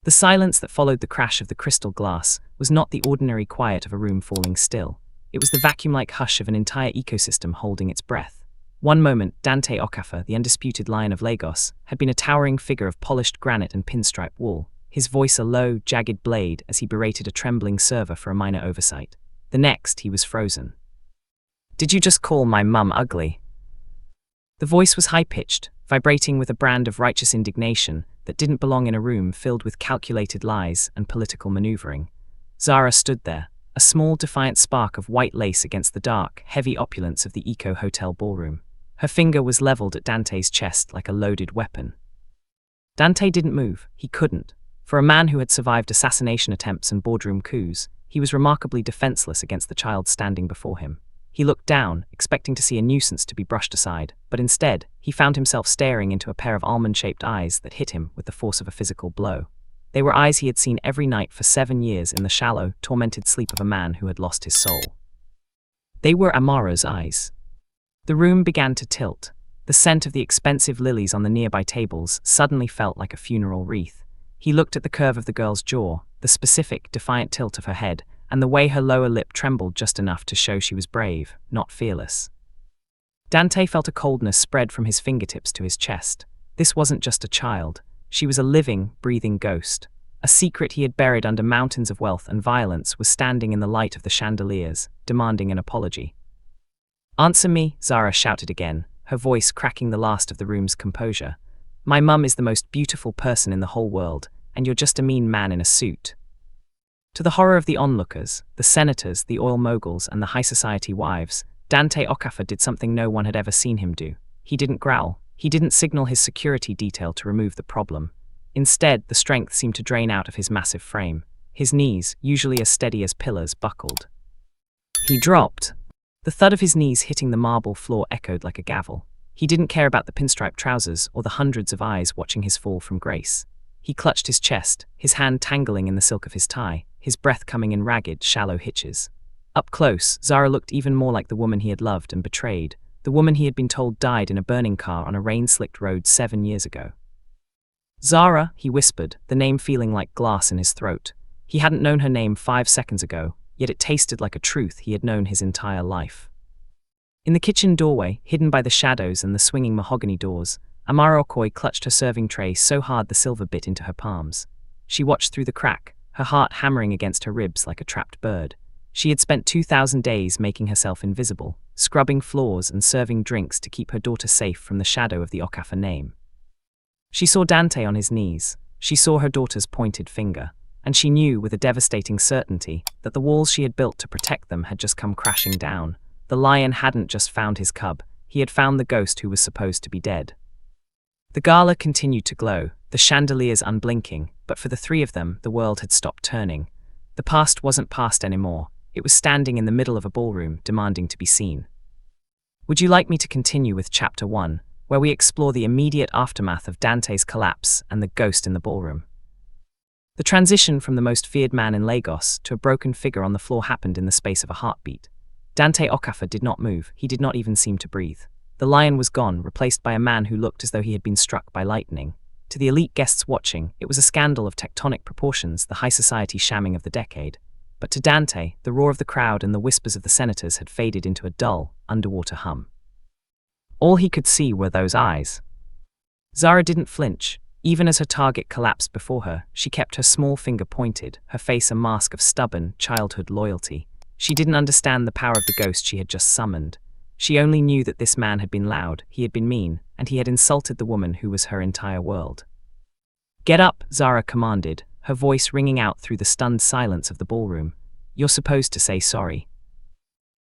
The silence that followed the crash of the crystal glass was not the ordinary quiet of a room falling still. It was the vacuum-like hush of an entire ecosystem holding its breath. One moment, Dante Okafor, the undisputed lion of Lagos, had been a towering figure of polished granite and pinstripe wool, his voice a low, jagged blade as he berated a trembling server for a minor oversight. The next, he was frozen. "Did you just call my mum ugly?" The voice was high-pitched, vibrating with a brand of righteous indignation that didn't belong in a room filled with calculated lies and political maneuvering. Zara stood there, a small defiant spark of white lace against the dark, heavy opulence of the Eco Hotel ballroom. Her finger was leveled at Dante's chest like a loaded weapon. Dante didn't move. He couldn't. For a man who had survived assassination attempts and boardroom coups, he was remarkably defenseless against the child standing before him. He looked down, expecting to see a nuisance to be brushed aside, but instead, he found himself staring into a pair of almond-shaped eyes that hit him with the force of a physical blow. They were eyes he had seen every night for 7 years in the shallow, tormented sleep of a man who had lost his soul. They were Amara's eyes. The room began to tilt. The scent of the expensive lilies on the nearby tables suddenly felt like a funeral wreath. He looked at the curve of the girl's jaw, the specific, defiant tilt of her head, and the way her lower lip trembled just enough to show she was brave, not fearless. Dante felt a coldness spread from his fingertips to his chest. This wasn't just a child. She was a living, breathing ghost. A secret he had buried under mountains of wealth and violence was standing in the light of the chandeliers, demanding an apology. "Answer me," Zara shouted again, her voice cracking the last of the room's composure. "My mum is the most beautiful person in the whole world, and you're just a mean man in a suit." To the horror of the onlookers, the senators, the oil moguls, and the high society wives, Dante Okafor did something no one had ever seen him do. He didn't growl. He didn't signal his security detail to remove the problem. Instead, the strength seemed to drain out of his massive frame. His knees, usually as steady as pillars, buckled. He dropped. The thud of his knees hitting the marble floor echoed like a gavel. He didn't care about the pinstripe trousers or the hundreds of eyes watching his fall from grace. He clutched his chest, his hand tangling in the silk of his tie, his breath coming in ragged, shallow hitches. Up close, Zara looked even more like the woman he had loved and betrayed, the woman he had been told died in a burning car on a rain-slicked road 7 years ago. "Zara," he whispered, the name feeling like glass in his throat. He hadn't known her name 5 seconds ago, yet it tasted like a truth he had known his entire life. In the kitchen doorway, hidden by the shadows and the swinging mahogany doors, Amara Okoye clutched her serving tray so hard the silver bit into her palms. She watched through the crack, her heart hammering against her ribs like a trapped bird. She had spent 2,000 days making herself invisible, scrubbing floors and serving drinks to keep her daughter safe from the shadow of the Okafor name. She saw Dante on his knees. She saw her daughter's pointed finger. And she knew with a devastating certainty that the walls she had built to protect them had just come crashing down. The lion hadn't just found his cub. He had found the ghost who was supposed to be dead. The gala continued to glow, the chandeliers unblinking, but for the three of them, the world had stopped turning. The past wasn't past anymore. It was standing in the middle of a ballroom, demanding to be seen. Would you like me to continue with Chapter 1, where we explore the immediate aftermath of Dante's collapse and the ghost in the ballroom? The transition from the most feared man in Lagos to a broken figure on the floor happened in the space of a heartbeat. Dante Okafor did not move. He did not even seem to breathe. The lion was gone, replaced by a man who looked as though he had been struck by lightning. To the elite guests watching, it was a scandal of tectonic proportions, the high society shamming of the decade. But to Dante, the roar of the crowd and the whispers of the senators had faded into a dull, underwater hum. All he could see were those eyes. Zara didn't flinch. Even as her target collapsed before her, she kept her small finger pointed, her face a mask of stubborn, childhood loyalty. She didn't understand the power of the ghost she had just summoned. She only knew that this man had been loud, he had been mean, and he had insulted the woman who was her entire world. "Get up," Zara commanded, her voice ringing out through the stunned silence of the ballroom. "You're supposed to say sorry."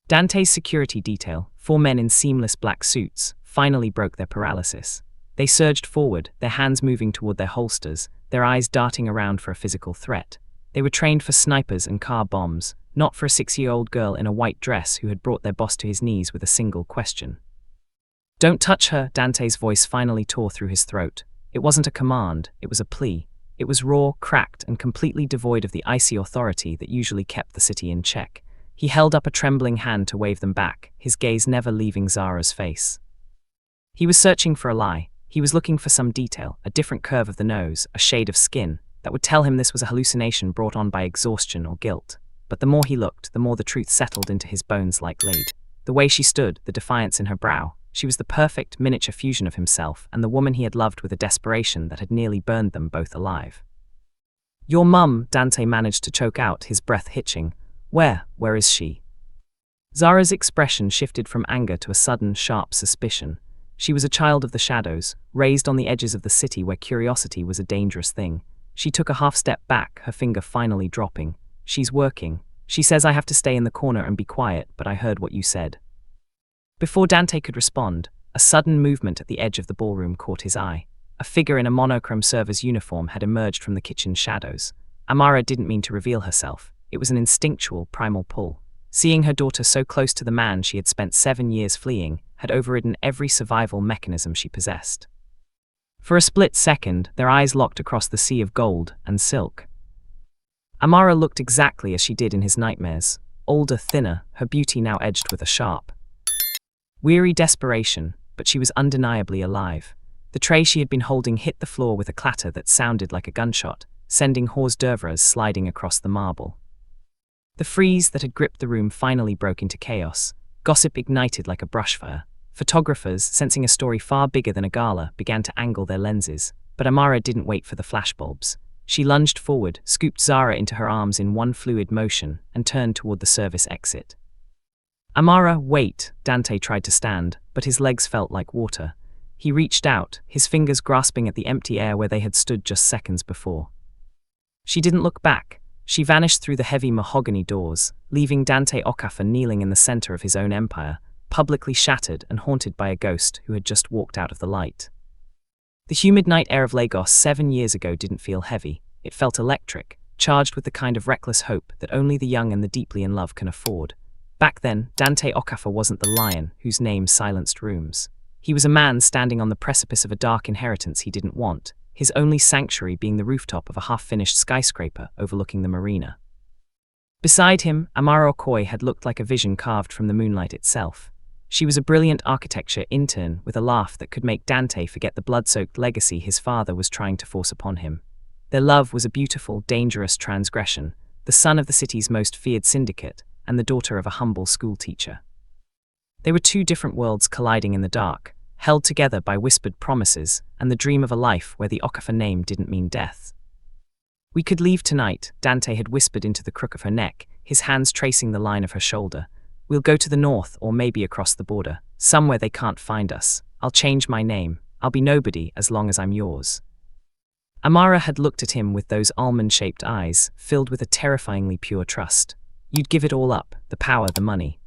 Dante's security detail, 4 men in seamless black suits, finally broke their paralysis. They surged forward, their hands moving toward their holsters, their eyes darting around for a physical threat. They were trained for snipers and car bombs, not for a 6-year-old girl in a white dress who had brought their boss to his knees with a single question. "Don't touch her," Dante's voice finally tore through his throat. It wasn't a command, it was a plea. It was raw, cracked, and completely devoid of the icy authority that usually kept the city in check. He held up a trembling hand to wave them back, his gaze never leaving Zara's face. He was searching for a lie. He was looking for some detail, a different curve of the nose, a shade of skin, that would tell him this was a hallucination brought on by exhaustion or guilt. But the more he looked, the more the truth settled into his bones like lead. The way she stood, the defiance in her brow, she was the perfect miniature fusion of himself and the woman he had loved with a desperation that had nearly burned them both alive. "Your mum," Dante managed to choke out, his breath hitching. Where is she?" Zara's expression shifted from anger to a sudden, sharp suspicion. She was a child of the shadows, raised on the edges of the city where curiosity was a dangerous thing. She took a half step back, her finger finally dropping. "She's working. She says I have to stay in the corner and be quiet, but I heard what you said." Before Dante could respond, a sudden movement at the edge of the ballroom caught his eye. A figure in a monochrome server's uniform had emerged from the kitchen's shadows. Amara didn't mean to reveal herself. It was an instinctual, primal pull. Seeing her daughter so close to the man she had spent 7 years fleeing had overridden every survival mechanism she possessed. For a split second, their eyes locked across the sea of gold and silk. Amara looked exactly as she did in his nightmares, older, thinner, her beauty now edged with a sharp, weary desperation, but she was undeniably alive. The tray she had been holding hit the floor with a clatter that sounded like a gunshot, sending hors d'oeuvres sliding across the marble. The freeze that had gripped the room finally broke into chaos. Gossip ignited like a brushfire. Photographers, sensing a story far bigger than a gala, began to angle their lenses. But Amara didn't wait for the flashbulbs. She lunged forward, scooped Zara into her arms in one fluid motion, and turned toward the service exit. "Amara, wait!" Dante tried to stand, but his legs felt like water. He reached out, his fingers grasping at the empty air where they had stood just seconds before. She didn't look back. She vanished through the heavy mahogany doors, leaving Dante Okafor kneeling in the center of his own empire, publicly shattered and haunted by a ghost who had just walked out of the light. The humid night air of Lagos 7 years ago didn't feel heavy. It felt electric, charged with the kind of reckless hope that only the young and the deeply in love can afford. Back then, Dante Okafor wasn't the lion whose name silenced rooms. He was a man standing on the precipice of a dark inheritance he didn't want, his only sanctuary being the rooftop of a half-finished skyscraper overlooking the marina. Beside him, Amara Okoye had looked like a vision carved from the moonlight itself. She was a brilliant architecture intern with a laugh that could make Dante forget the blood-soaked legacy his father was trying to force upon him. Their love was a beautiful, dangerous transgression, the son of the city's most feared syndicate and the daughter of a humble schoolteacher. They were two different worlds colliding in the dark, held together by whispered promises and the dream of a life where the Okafor name didn't mean death. "We could leave tonight," Dante had whispered into the crook of her neck, his hands tracing the line of her shoulder. "We'll go to the north or maybe across the border, somewhere they can't find us. I'll change my name. I'll be nobody as long as I'm yours." Amara had looked at him with those almond-shaped eyes, filled with a terrifyingly pure trust. "You'd give it all up, the power, the money."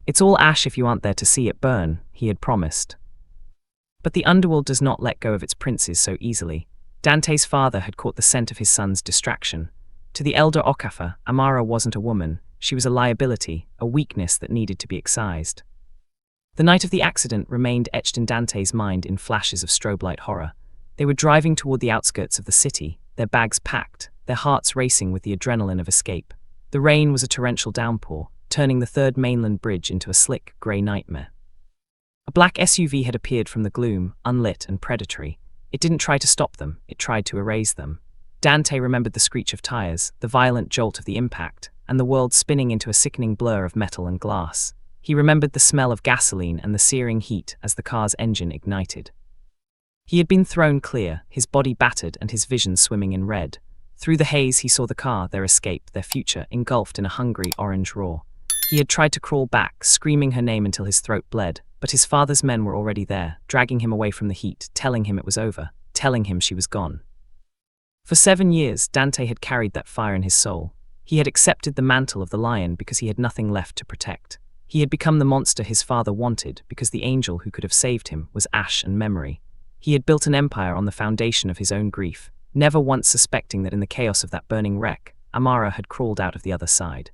"It's all ash if you aren't there to see it burn," he had promised. But the underworld does not let go of its princes so easily. Dante's father had caught the scent of his son's distraction. To the elder Okafor, Amara wasn't a woman. She was a liability, a weakness that needed to be excised. The night of the accident remained etched in Dante's mind in flashes of strobe light horror. They were driving toward the outskirts of the city, their bags packed, their hearts racing with the adrenaline of escape. The rain was a torrential downpour, turning the third mainland bridge into a slick, grey nightmare. A black SUV had appeared from the gloom, unlit and predatory. It didn't try to stop them, it tried to erase them. Dante remembered the screech of tires, the violent jolt of the impact, and the world spinning into a sickening blur of metal and glass. He remembered the smell of gasoline and the searing heat as the car's engine ignited. He had been thrown clear, his body battered and his vision swimming in red. Through the haze he saw the car, their escape, their future, engulfed in a hungry orange roar. He had tried to crawl back, screaming her name until his throat bled, but his father's men were already there, dragging him away from the heat, telling him it was over, telling him she was gone. For 7 years, Dante had carried that fire in his soul. He had accepted the mantle of the lion because he had nothing left to protect. He had become the monster his father wanted because the angel who could have saved him was ash and memory. He had built an empire on the foundation of his own grief, never once suspecting that in the chaos of that burning wreck, Amara had crawled out of the other side.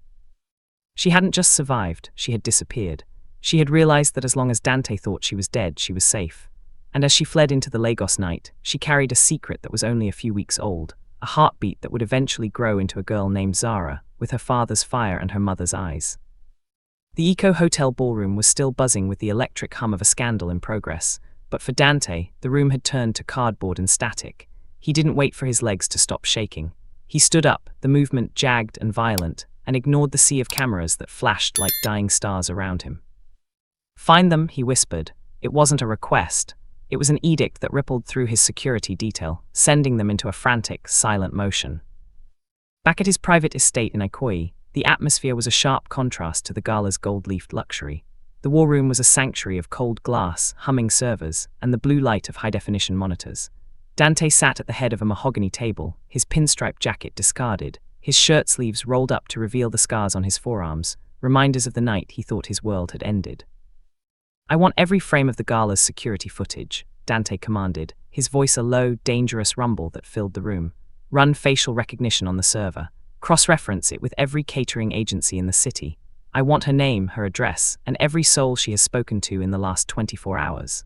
She hadn't just survived, she had disappeared. She had realized that as long as Dante thought she was dead, she was safe. And as she fled into the Lagos night, she carried a secret that was only a few weeks old, a heartbeat that would eventually grow into a girl named Zara, with her father's fire and her mother's eyes. The Eco Hotel ballroom was still buzzing with the electric hum of a scandal in progress, but for Dante, the room had turned to cardboard and static. He didn't wait for his legs to stop shaking. He stood up, the movement jagged and violent, and ignored the sea of cameras that flashed like dying stars around him. "Find them," he whispered. It wasn't a request. It was an edict that rippled through his security detail, sending them into a frantic, silent motion. Back at his private estate in Ikoyi, the atmosphere was a sharp contrast to the gala's gold-leafed luxury. The war room was a sanctuary of cold glass, humming servers, and the blue light of high-definition monitors. Dante sat at the head of a mahogany table, his pinstripe jacket discarded, his shirt sleeves rolled up to reveal the scars on his forearms, reminders of the night he thought his world had ended. "I want every frame of the gala's security footage," Dante commanded, his voice a low, dangerous rumble that filled the room. "Run facial recognition on the server. Cross-reference it with every catering agency in the city. I want her name, her address, and every soul she has spoken to in the last 24 hours."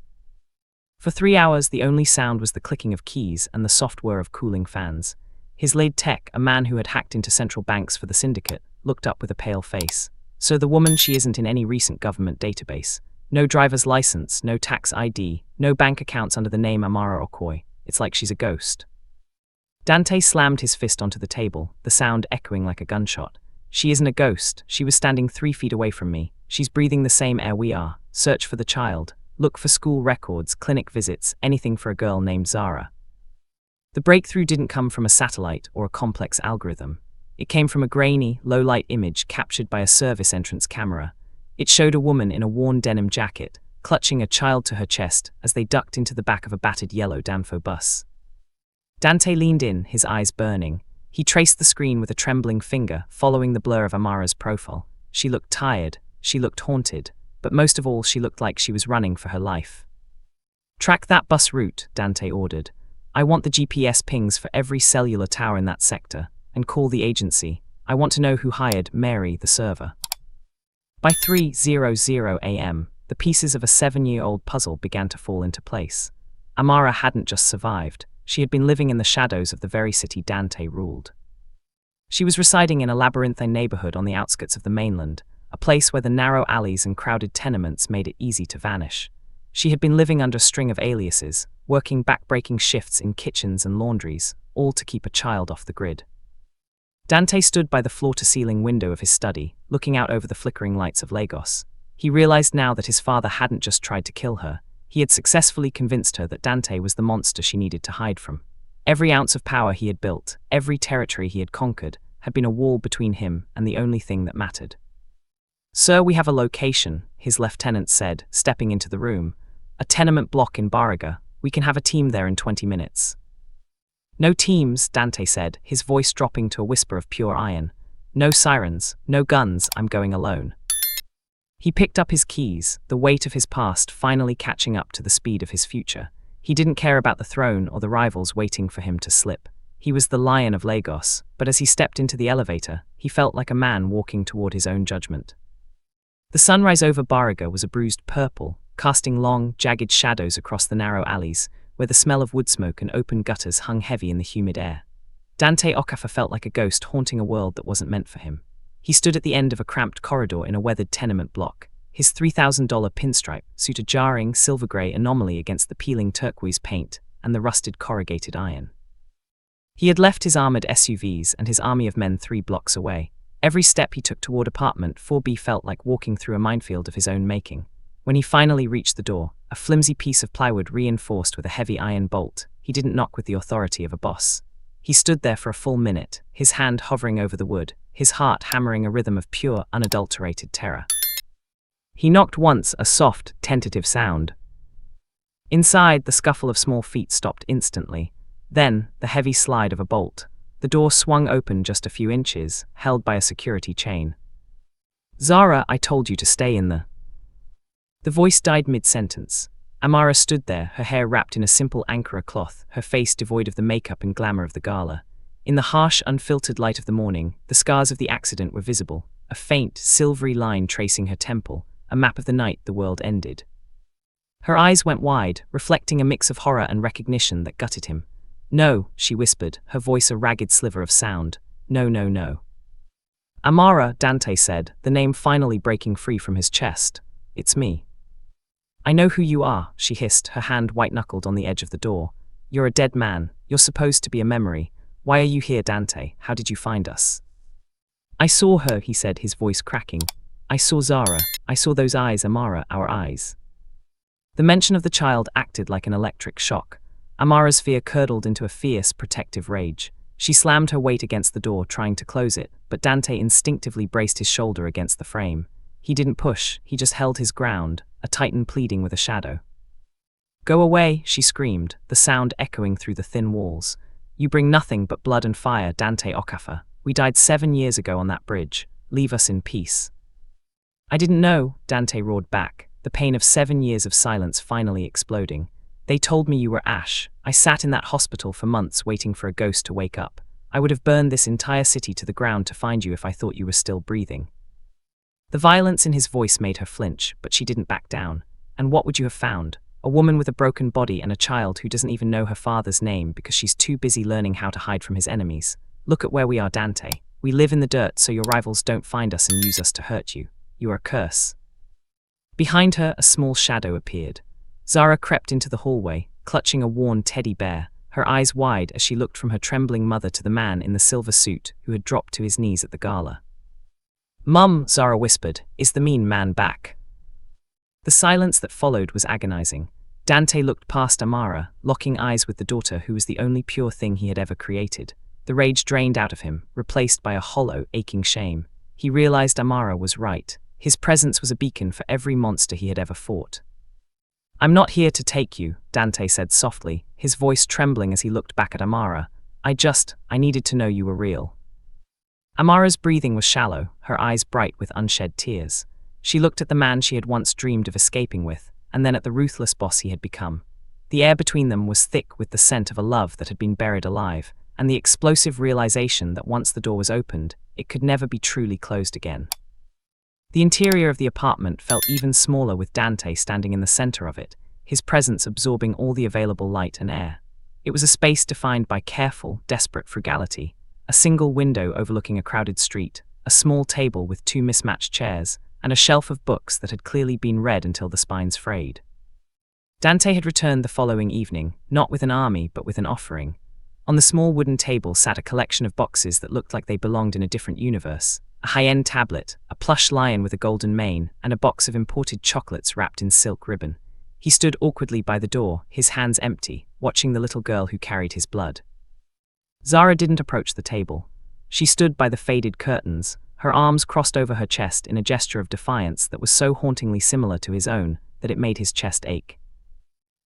For 3 hours, the only sound was the clicking of keys and the soft whir of cooling fans. His lead tech, a man who had hacked into central banks for the syndicate, looked up with a pale face. "So the woman, she isn't in any recent government database. No driver's license, no tax ID, no bank accounts under the name Amara Okoi. It's like she's a ghost." Dante slammed his fist onto the table, the sound echoing like a gunshot. "She isn't a ghost. She was standing 3 feet away from me. She's breathing the same air we are. Search for the child. Look for school records, clinic visits, anything for a girl named Zara." The breakthrough didn't come from a satellite or a complex algorithm. It came from a grainy, low-light image captured by a service entrance camera. It showed a woman in a worn denim jacket, clutching a child to her chest as they ducked into the back of a battered yellow Danfo bus. Dante leaned in, his eyes burning. He traced the screen with a trembling finger, following the blur of Amara's profile. She looked tired, she looked haunted, but most of all she looked like she was running for her life. "Track that bus route," Dante ordered. "I want the GPS pings for every cellular tower in that sector, and call the agency. I want to know who hired Mary, the server." By 3:00 a.m., the pieces of a 7-year-old puzzle began to fall into place. Amara hadn't just survived, she had been living in the shadows of the very city Dante ruled. She was residing in a labyrinthine neighborhood on the outskirts of the mainland, a place where the narrow alleys and crowded tenements made it easy to vanish. She had been living under a string of aliases, working back-breaking shifts in kitchens and laundries, all to keep a child off the grid. Dante stood by the floor-to-ceiling window of his study, looking out over the flickering lights of Lagos. He realized now that his father hadn't just tried to kill her, he had successfully convinced her that Dante was the monster she needed to hide from. Every ounce of power he had built, every territory he had conquered, had been a wall between him and the only thing that mattered. "Sir, we have a location," his lieutenant said, stepping into the room. "A tenement block in Bariga. We can have a team there in 20 minutes. "No teams," Dante said, his voice dropping to a whisper of pure iron. "No sirens, no guns, I'm going alone." He picked up his keys, the weight of his past finally catching up to the speed of his future. He didn't care about the throne or the rivals waiting for him to slip. He was the lion of Lagos, but as he stepped into the elevator, he felt like a man walking toward his own judgment. The sunrise over Bariga was a bruised purple, casting long, jagged shadows across the narrow alleys, where the smell of wood smoke and open gutters hung heavy in the humid air. Dante Okafor felt like a ghost haunting a world that wasn't meant for him. He stood at the end of a cramped corridor in a weathered tenement block, his $3,000 pinstripe suit a jarring, silver-grey anomaly against the peeling turquoise paint and the rusted corrugated iron. He had left his armored SUVs and his army of men 3 blocks away. Every step he took toward apartment 4B felt like walking through a minefield of his own making. When he finally reached the door, a flimsy piece of plywood reinforced with a heavy iron bolt, he didn't knock with the authority of a boss. He stood there for a full minute, his hand hovering over the wood, his heart hammering a rhythm of pure, unadulterated terror. He knocked once, a soft, tentative sound. Inside, the scuffle of small feet stopped instantly. Then, the heavy slide of a bolt. The door swung open just a few inches, held by a security chain. "Zara, I told you to stay in the..." The voice died mid-sentence. Amara stood there, her hair wrapped in a simple Ankara cloth, her face devoid of the makeup and glamour of the gala. In the harsh, unfiltered light of the morning, the scars of the accident were visible, a faint, silvery line tracing her temple, a map of the night the world ended. Her eyes went wide, reflecting a mix of horror and recognition that gutted him. "No," she whispered, her voice a ragged sliver of sound. "No, no, no." "Amara," Dante said, the name finally breaking free from his chest. "It's me." "I know who you are," she hissed, her hand white-knuckled on the edge of the door. You're a dead man. You're supposed to be a memory. Why are you here, Dante? How did you find us? I saw her, he said, his voice cracking. I saw Zara. I saw those eyes, Amara, our eyes. The mention of the child acted like an electric shock. Amara's fear curdled into a fierce, protective rage. She slammed her weight against the door, trying to close it, but Dante instinctively braced his shoulder against the frame. He didn't push, he just held his ground, a titan pleading with a shadow. Go away, she screamed, the sound echoing through the thin walls. You bring nothing but blood and fire, Dante Okafor. We died 7 years ago on that bridge. Leave us in peace. I didn't know, Dante roared back, the pain of 7 years of silence finally exploding. They told me you were Ash. I sat in that hospital for months waiting for a ghost to wake up. I would have burned this entire city to the ground to find you if I thought you were still breathing. The violence in his voice made her flinch, but she didn't back down. And what would you have found? A woman with a broken body and a child who doesn't even know her father's name because she's too busy learning how to hide from his enemies. Look at where we are, Dante. We live in the dirt so your rivals don't find us and use us to hurt you. You are a curse. Behind her, a small shadow appeared. Zara crept into the hallway, clutching a worn teddy bear, her eyes wide as she looked from her trembling mother to the man in the silver suit who had dropped to his knees at the gala. Mum, Zara whispered, is the mean man back? The silence that followed was agonizing. Dante looked past Amara, locking eyes with the daughter who was the only pure thing he had ever created. The rage drained out of him, replaced by a hollow, aching shame. He realized Amara was right. His presence was a beacon for every monster he had ever fought. I'm not here to take you, Dante said softly, his voice trembling as he looked back at Amara. I needed to know you were real. Amara's breathing was shallow, her eyes bright with unshed tears. She looked at the man she had once dreamed of escaping with, and then at the ruthless boss he had become. The air between them was thick with the scent of a love that had been buried alive, and the explosive realization that once the door was opened, it could never be truly closed again. The interior of the apartment felt even smaller with Dante standing in the center of it, his presence absorbing all the available light and air. It was a space defined by careful, desperate frugality. A single window overlooking a crowded street, a small table with 2 mismatched chairs, and a shelf of books that had clearly been read until the spines frayed. Dante had returned the following evening, not with an army but with an offering. On the small wooden table sat a collection of boxes that looked like they belonged in a different universe. A high-end tablet, a plush lion with a golden mane, and a box of imported chocolates wrapped in silk ribbon. He stood awkwardly by the door, his hands empty, watching the little girl who carried his blood. Zara didn't approach the table. She stood by the faded curtains, her arms crossed over her chest in a gesture of defiance that was so hauntingly similar to his own that it made his chest ache.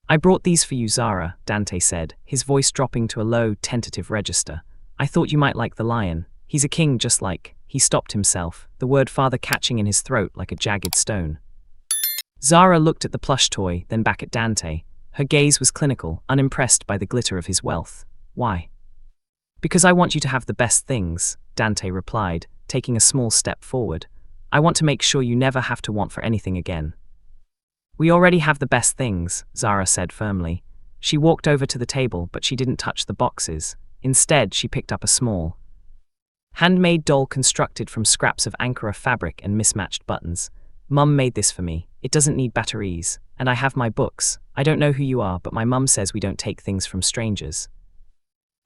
I brought these for you, Zara, Dante said, his voice dropping to a low, tentative register. I thought you might like the lion. He's a king just like... He stopped himself, the word father catching in his throat like a jagged stone. Zara looked at the plush toy, then back at Dante. Her gaze was clinical, unimpressed by the glitter of his wealth. Why? Because I want you to have the best things, Dante replied, taking a small step forward. I want to make sure you never have to want for anything again. We already have the best things, Zara said firmly. She walked over to the table, but she didn't touch the boxes. Instead, she picked up a small, handmade doll constructed from scraps of Ankara fabric and mismatched buttons. Mum made this for me. It doesn't need batteries. And I have my books. I don't know who you are, but my mum says we don't take things from strangers.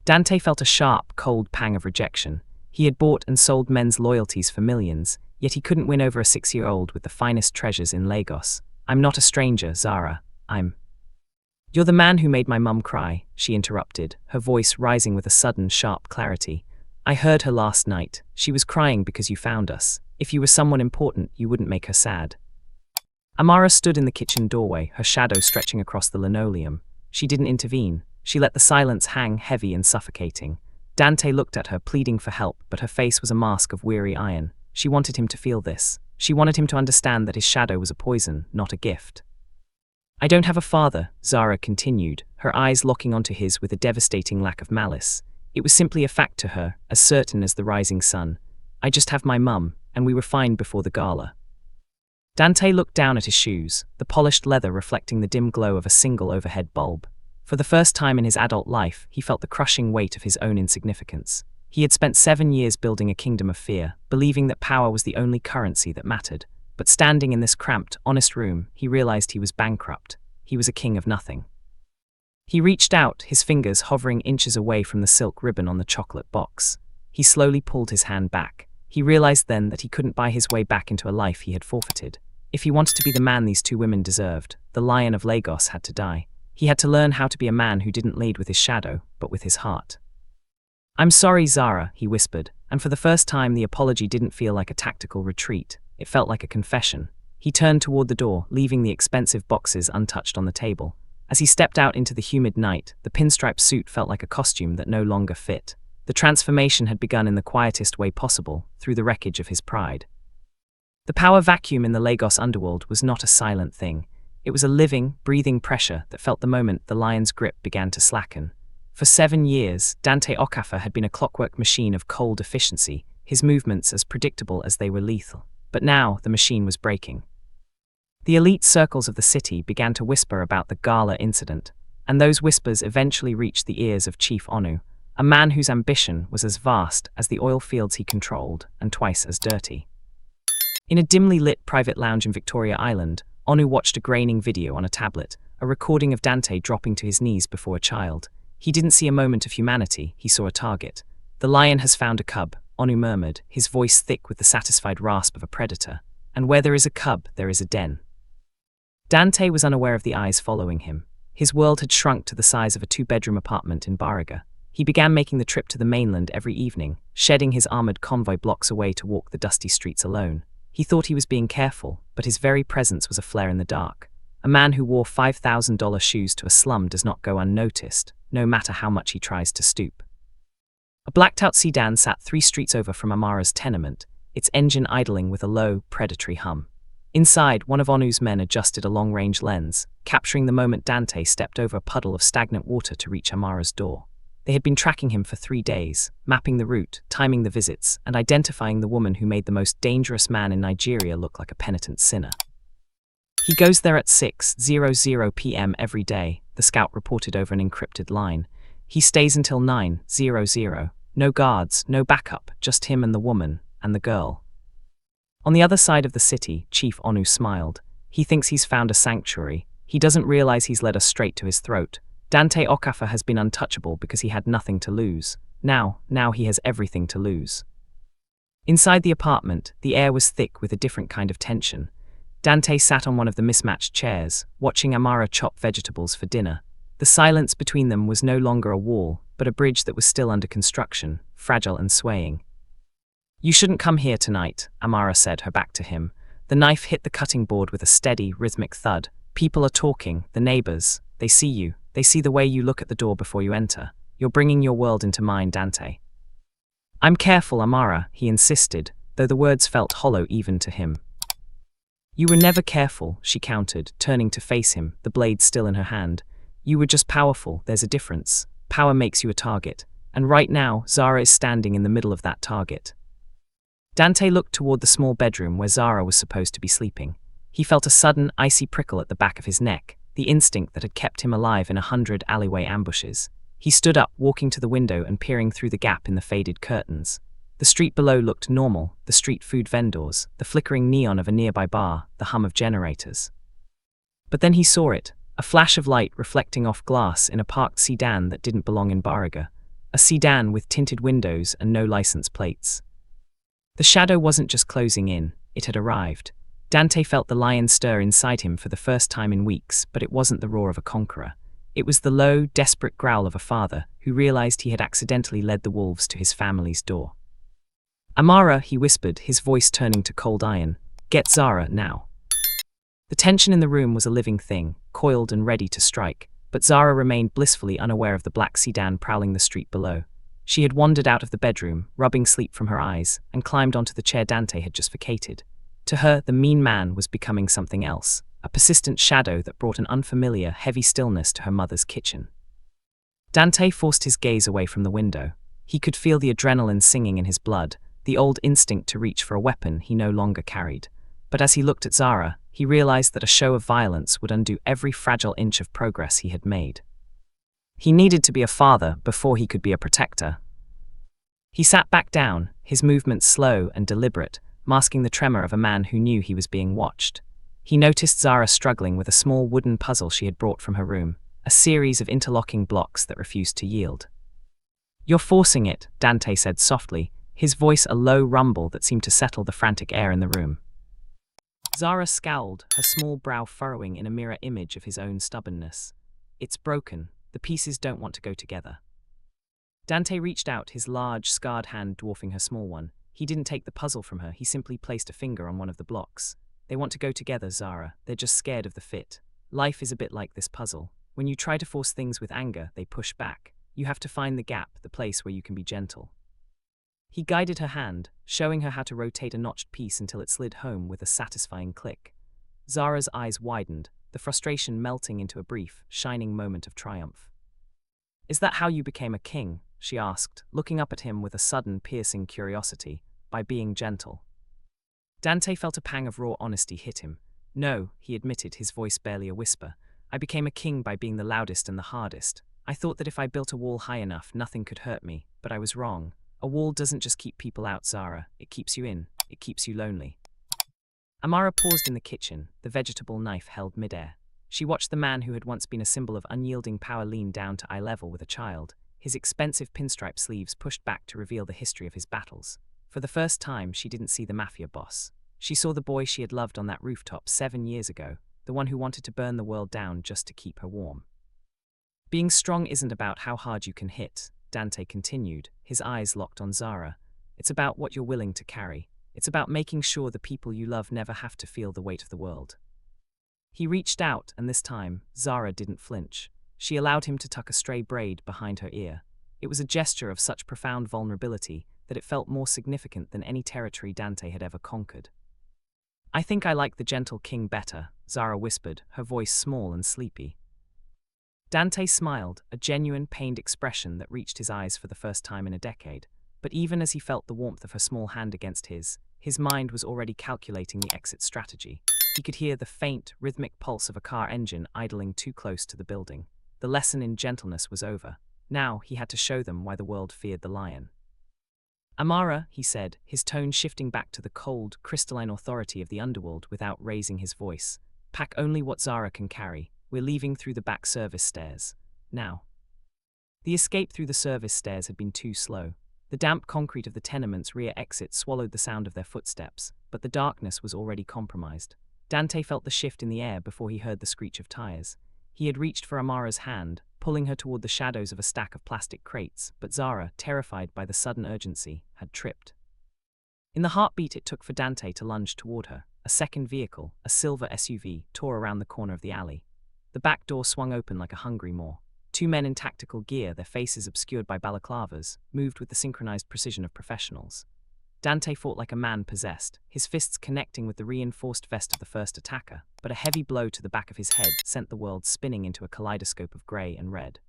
Dante felt a sharp, cold pang of rejection. He had bought and sold men's loyalties for millions, yet he couldn't win over a 6-year-old with the finest treasures in Lagos. I'm not a stranger, Zara. You're the man who made my mum cry, she interrupted, her voice rising with a sudden, sharp clarity. I heard her last night. She was crying because you found us. If you were someone important, you wouldn't make her sad. Amara stood in the kitchen doorway, her shadow stretching across the linoleum. She didn't intervene. She let the silence hang heavy and suffocating. Dante looked at her, pleading for help, but her face was a mask of weary iron. She wanted him to feel this. She wanted him to understand that his shadow was a poison, not a gift. I don't have a father, Zara continued, her eyes locking onto his with a devastating lack of malice. It was simply a fact to her, as certain as the rising sun. I just have my mum, and we were fine before the gala. Dante looked down at his shoes, the polished leather reflecting the dim glow of a single overhead bulb. For the first time in his adult life, he felt the crushing weight of his own insignificance. He had spent 7 years building a kingdom of fear, believing that power was the only currency that mattered. But standing in this cramped, honest room, he realized he was bankrupt. He was a king of nothing. He reached out, his fingers hovering inches away from the silk ribbon on the chocolate box. He slowly pulled his hand back. He realized then that he couldn't buy his way back into a life he had forfeited. If he wanted to be the man these two women deserved, the Lion of Lagos had to die. He had to learn how to be a man who didn't lead with his shadow, but with his heart. "I'm sorry, Zara," he whispered, and for the first time the apology didn't feel like a tactical retreat. It felt like a confession. He turned toward the door, leaving the expensive boxes untouched on the table. As he stepped out into the humid night, the pinstripe suit felt like a costume that no longer fit. The transformation had begun in the quietest way possible, through the wreckage of his pride. The power vacuum in the Lagos underworld was not a silent thing. It was a living, breathing pressure that felt the moment the lion's grip began to slacken. For 7 years, Dante Okafor had been a clockwork machine of cold efficiency, his movements as predictable as they were lethal. But now the machine was breaking. The elite circles of the city began to whisper about the gala incident, and those whispers eventually reached the ears of Chief Onu, a man whose ambition was as vast as the oil fields he controlled and twice as dirty. In a dimly lit private lounge in Victoria Island, Onu watched a graining video on a tablet, a recording of Dante dropping to his knees before a child. He didn't see a moment of humanity, he saw a target. "The lion has found a cub," Onu murmured, his voice thick with the satisfied rasp of a predator. "And where there is a cub, there is a den." Dante was unaware of the eyes following him. His world had shrunk to the size of a 2-bedroom apartment in Bariga. He began making the trip to the mainland every evening, shedding his armored convoy blocks away to walk the dusty streets alone. He thought he was being careful, but his very presence was a flare in the dark. A man who wore $5,000 shoes to a slum does not go unnoticed, no matter how much he tries to stoop. A blacked-out sedan sat 3 streets over from Amara's tenement, its engine idling with a low, predatory hum. Inside, one of Onu's men adjusted a long-range lens, capturing the moment Dante stepped over a puddle of stagnant water to reach Amara's door. They had been tracking him for 3 days, mapping the route, timing the visits, and identifying the woman who made the most dangerous man in Nigeria look like a penitent sinner. "He goes there at 6:00 p.m. every day," the scout reported over an encrypted line. "He stays until 9:00. No guards, no backup, just him and the woman, and the girl." On the other side of the city, Chief Onu smiled. "He thinks he's found a sanctuary. He doesn't realize he's led us straight to his throat. Dante Okafor has been untouchable because he had nothing to lose. Now he has everything to lose." Inside the apartment, the air was thick with a different kind of tension. Dante sat on one of the mismatched chairs, watching Amara chop vegetables for dinner. The silence between them was no longer a wall, but a bridge that was still under construction, fragile and swaying. "You shouldn't come here tonight," Amara said, her back to him. The knife hit the cutting board with a steady, rhythmic thud. "People are talking, the neighbors. They see you. They see the way you look at the door before you enter. You're bringing your world into mine, Dante." "I'm careful, Amara," he insisted, though the words felt hollow even to him. "You were never careful," she countered, turning to face him, the blade still in her hand. "You were just powerful, there's a difference. Power makes you a target. And right now, Zara is standing in the middle of that target." Dante looked toward the small bedroom where Zara was supposed to be sleeping. He felt a sudden, icy prickle at the back of his neck, the instinct that had kept him alive in 100 alleyway ambushes. He stood up, walking to the window and peering through the gap in the faded curtains. The street below looked normal, the street food vendors, the flickering neon of a nearby bar, the hum of generators. But then he saw it, a flash of light reflecting off glass in a parked sedan that didn't belong in Bariga. A sedan with tinted windows and no license plates. The shadow wasn't just closing in, it had arrived. Dante felt the lion stir inside him for the first time in weeks, but it wasn't the roar of a conqueror. It was the low, desperate growl of a father who realized he had accidentally led the wolves to his family's door. "Amara," he whispered, his voice turning to cold iron. "Get Zara, now." The tension in the room was a living thing, coiled and ready to strike, but Zara remained blissfully unaware of the black sedan prowling the street below. She had wandered out of the bedroom, rubbing sleep from her eyes, and climbed onto the chair Dante had just vacated. To her, the mean man was becoming something else, a persistent shadow that brought an unfamiliar, heavy stillness to her mother's kitchen. Dante forced his gaze away from the window. He could feel the adrenaline singing in his blood, the old instinct to reach for a weapon he no longer carried. But as he looked at Zara, he realized that a show of violence would undo every fragile inch of progress he had made. He needed to be a father before he could be a protector. He sat back down, his movements slow and deliberate, masking the tremor of a man who knew he was being watched. He noticed Zara struggling with a small wooden puzzle she had brought from her room, a series of interlocking blocks that refused to yield. "You're forcing it," Dante said softly, his voice a low rumble that seemed to settle the frantic air in the room. Zara scowled, her small brow furrowing in a mirror image of his own stubbornness. "It's broken. The pieces don't want to go together." Dante reached out, his large, scarred hand dwarfing her small one. He didn't take the puzzle from her, he simply placed a finger on one of the blocks. "They want to go together, Zara. They're just scared of the fit. Life is a bit like this puzzle. When you try to force things with anger, they push back. You have to find the gap, the place where you can be gentle." He guided her hand, showing her how to rotate a notched piece until it slid home with a satisfying click. Zara's eyes widened, the frustration melting into a brief, shining moment of triumph. "Is that how you became a king?" she asked, looking up at him with a sudden, piercing curiosity. "By being gentle?" Dante felt a pang of raw honesty hit him. "No," he admitted, his voice barely a whisper. "I became a king by being the loudest and the hardest. I thought that if I built a wall high enough, nothing could hurt me, but I was wrong. A wall doesn't just keep people out, Zara. It keeps you in. It keeps you lonely." Amara paused in the kitchen, the vegetable knife held midair. She watched the man who had once been a symbol of unyielding power lean down to eye level with a child, his expensive pinstripe sleeves pushed back to reveal the history of his battles. For the first time, she didn't see the Mafia boss. She saw the boy she had loved on that rooftop 7 years ago, the one who wanted to burn the world down just to keep her warm. "Being strong isn't about how hard you can hit," Dante continued, his eyes locked on Zara. "It's about what you're willing to carry. It's about making sure the people you love never have to feel the weight of the world." He reached out, and this time, Zara didn't flinch. She allowed him to tuck a stray braid behind her ear. It was a gesture of such profound vulnerability that it felt more significant than any territory Dante had ever conquered. "I think I like the gentle king better," Zara whispered, her voice small and sleepy. Dante smiled, a genuine, pained expression that reached his eyes for the first time in a decade. But even as he felt the warmth of her small hand against his mind was already calculating the exit strategy. He could hear the faint, rhythmic pulse of a car engine idling too close to the building. The lesson in gentleness was over. Now he had to show them why the world feared the lion. "Amara," he said, his tone shifting back to the cold, crystalline authority of the underworld without raising his voice. "Pack only what Zara can carry. We're leaving through the back service stairs. Now." The escape through the service stairs had been too slow. The damp concrete of the tenement's rear exit swallowed the sound of their footsteps, but the darkness was already compromised. Dante felt the shift in the air before he heard the screech of tires. He had reached for Amara's hand, pulling her toward the shadows of a stack of plastic crates, but Zara, terrified by the sudden urgency, had tripped. In the heartbeat it took for Dante to lunge toward her, a second vehicle, a silver SUV, tore around the corner of the alley. The back door swung open like a hungry maw. 2 men in tactical gear, their faces obscured by balaclavas, moved with the synchronized precision of professionals. Dante fought like a man possessed, his fists connecting with the reinforced vest of the first attacker, but a heavy blow to the back of his head sent the world spinning into a kaleidoscope of grey and red.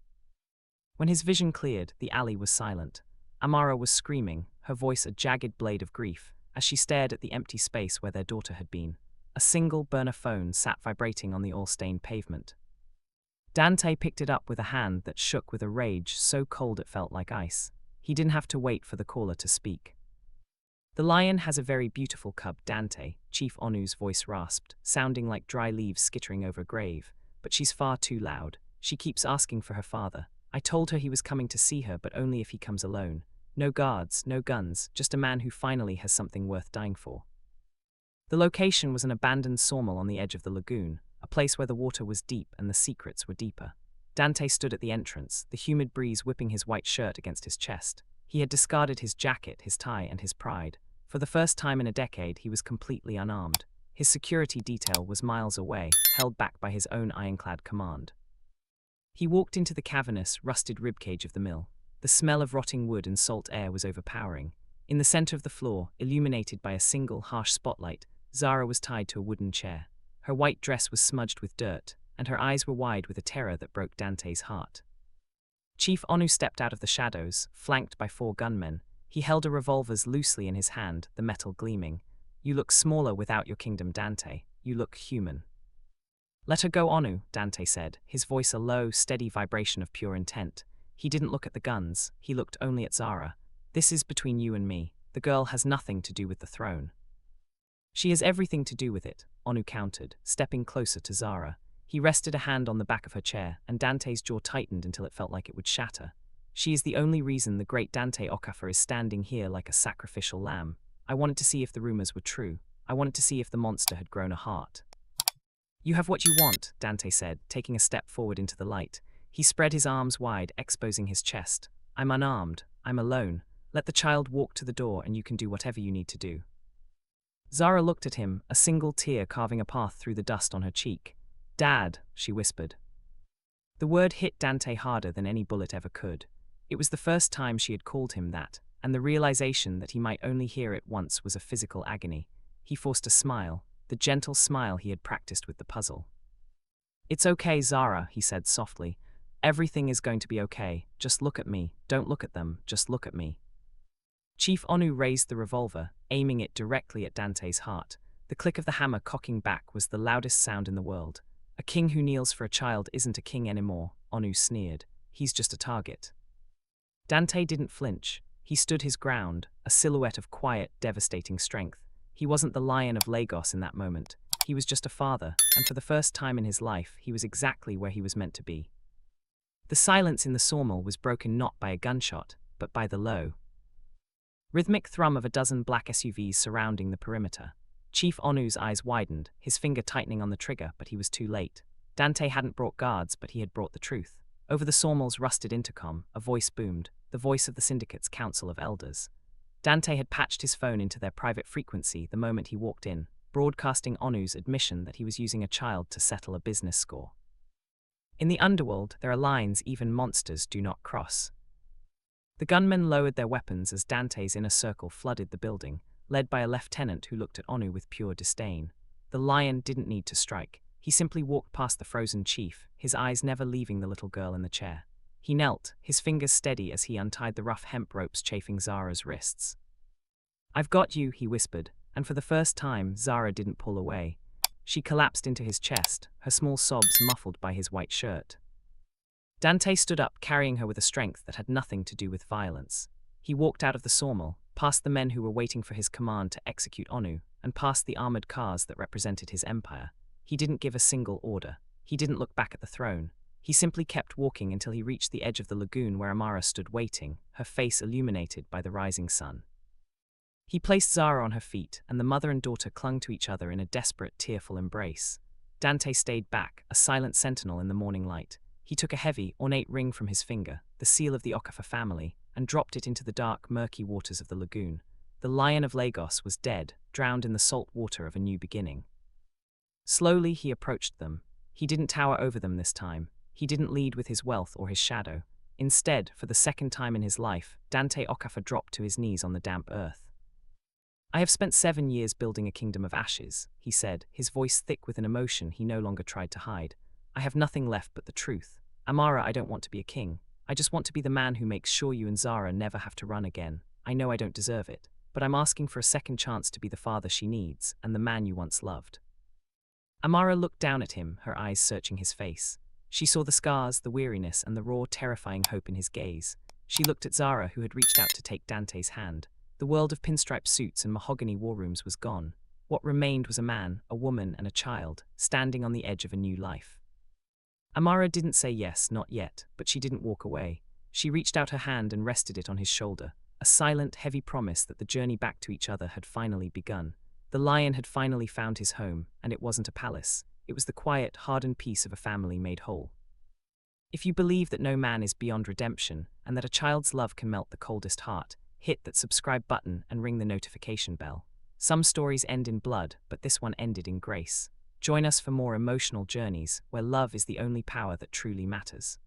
When his vision cleared, the alley was silent. Amara was screaming, her voice a jagged blade of grief, as she stared at the empty space where their daughter had been. A single burner phone sat vibrating on the oil-stained pavement. Dante picked it up with a hand that shook with a rage so cold it felt like ice. He didn't have to wait for the caller to speak. "The lion has a very beautiful cub, Dante," Chief Onu's voice rasped, sounding like dry leaves skittering over a grave. "But she's far too loud. She keeps asking for her father. I told her he was coming to see her, but only if he comes alone. No guards, no guns, just a man who finally has something worth dying for." The location was an abandoned sawmill on the edge of the lagoon, a place where the water was deep and the secrets were deeper. Dante stood at the entrance, the humid breeze whipping his white shirt against his chest. He had discarded his jacket, his tie, and his pride. For the first time in a decade, he was completely unarmed. His security detail was miles away, held back by his own ironclad command. He walked into the cavernous, rusted ribcage of the mill. The smell of rotting wood and salt air was overpowering. In the center of the floor, illuminated by a single, harsh spotlight, Zara was tied to a wooden chair. Her white dress was smudged with dirt, and her eyes were wide with a terror that broke Dante's heart. Chief Onu stepped out of the shadows, flanked by 4 gunmen. He held a revolver loosely in his hand, the metal gleaming. "You look smaller without your kingdom, Dante. You look human." "Let her go, Onu," Dante said, his voice a low, steady vibration of pure intent. He didn't look at the guns, he looked only at Zara. "This is between you and me. The girl has nothing to do with the throne." "She has everything to do with it," Onu countered, stepping closer to Zara. He rested a hand on the back of her chair, and Dante's jaw tightened until it felt like it would shatter. She is the only reason the great Dante Okafor is standing here like a sacrificial lamb. I wanted to see if the rumors were true. I wanted to see if the monster had grown a heart. You have what you want, Dante said, taking a step forward into the light. He spread his arms wide, exposing his chest. I'm unarmed. I'm alone. Let the child walk to the door and you can do whatever you need to do. Zara looked at him, a single tear carving a path through the dust on her cheek. Dad, she whispered. The word hit Dante harder than any bullet ever could. It was the first time she had called him that, and the realization that he might only hear it once was a physical agony. He forced a smile, the gentle smile he had practiced with the puzzle. It's okay, Zara, he said softly. Everything is going to be okay. Just look at me. Don't look at them. Just look at me. Chief Onu raised the revolver, aiming it directly at Dante's heart. The click of the hammer cocking back was the loudest sound in the world. A king who kneels for a child isn't a king anymore, Onu sneered. He's just a target. Dante didn't flinch. He stood his ground, a silhouette of quiet, devastating strength. He wasn't the lion of Lagos in that moment. He was just a father, and for the first time in his life, he was exactly where he was meant to be. The silence in the sawmill was broken not by a gunshot, but by the low, rhythmic thrum of a dozen black SUVs surrounding the perimeter. Chief Onu's eyes widened, his finger tightening on the trigger, but he was too late. Dante hadn't brought guards, but he had brought the truth. Over the sawmill's rusted intercom, a voice boomed, the voice of the syndicate's council of elders. Dante had patched his phone into their private frequency the moment he walked in, broadcasting Onu's admission that he was using a child to settle a business score. In the underworld, there are lines even monsters do not cross. The gunmen lowered their weapons as Dante's inner circle flooded the building, led by a lieutenant who looked at Onu with pure disdain. The lion didn't need to strike. He simply walked past the frozen chief, his eyes never leaving the little girl in the chair. He knelt, his fingers steady as he untied the rough hemp ropes chafing Zara's wrists. I've got you, he whispered, and for the first time, Zara didn't pull away. She collapsed into his chest, her small sobs muffled by his white shirt. Dante stood up, carrying her with a strength that had nothing to do with violence. He walked out of the sawmill, past the men who were waiting for his command to execute Onu, and past the armored cars that represented his empire. He didn't give a single order. He didn't look back at the throne. He simply kept walking until he reached the edge of the lagoon where Amara stood waiting, her face illuminated by the rising sun. He placed Zara on her feet, and the mother and daughter clung to each other in a desperate, tearful embrace. Dante stayed back, a silent sentinel in the morning light. He took a heavy, ornate ring from his finger, the seal of the Okafor family, and dropped it into the dark, murky waters of the lagoon. The lion of Lagos was dead, drowned in the salt water of a new beginning. Slowly he approached them. He didn't tower over them this time. He didn't lead with his wealth or his shadow. Instead, for the second time in his life, Dante Okafor dropped to his knees on the damp earth. I have spent 7 years building a kingdom of ashes, he said, his voice thick with an emotion he no longer tried to hide. I have nothing left but the truth. Amara, I don't want to be a king. I just want to be the man who makes sure you and Zara never have to run again. I know I don't deserve it, but I'm asking for a second chance to be the father she needs, and the man you once loved. Amara looked down at him, her eyes searching his face. She saw the scars, the weariness, and the raw, terrifying hope in his gaze. She looked at Zara, who had reached out to take Dante's hand. The world of pinstripe suits and mahogany war rooms was gone. What remained was a man, a woman, and a child, standing on the edge of a new life. Amara didn't say yes, not yet, but she didn't walk away. She reached out her hand and rested it on his shoulder, a silent, heavy promise that the journey back to each other had finally begun. The lion had finally found his home, and it wasn't a palace. It was the quiet, hardened peace of a family made whole. If you believe that no man is beyond redemption, and that a child's love can melt the coldest heart, hit that subscribe button and ring the notification bell. Some stories end in blood, but this one ended in grace. Join us for more emotional journeys, where love is the only power that truly matters.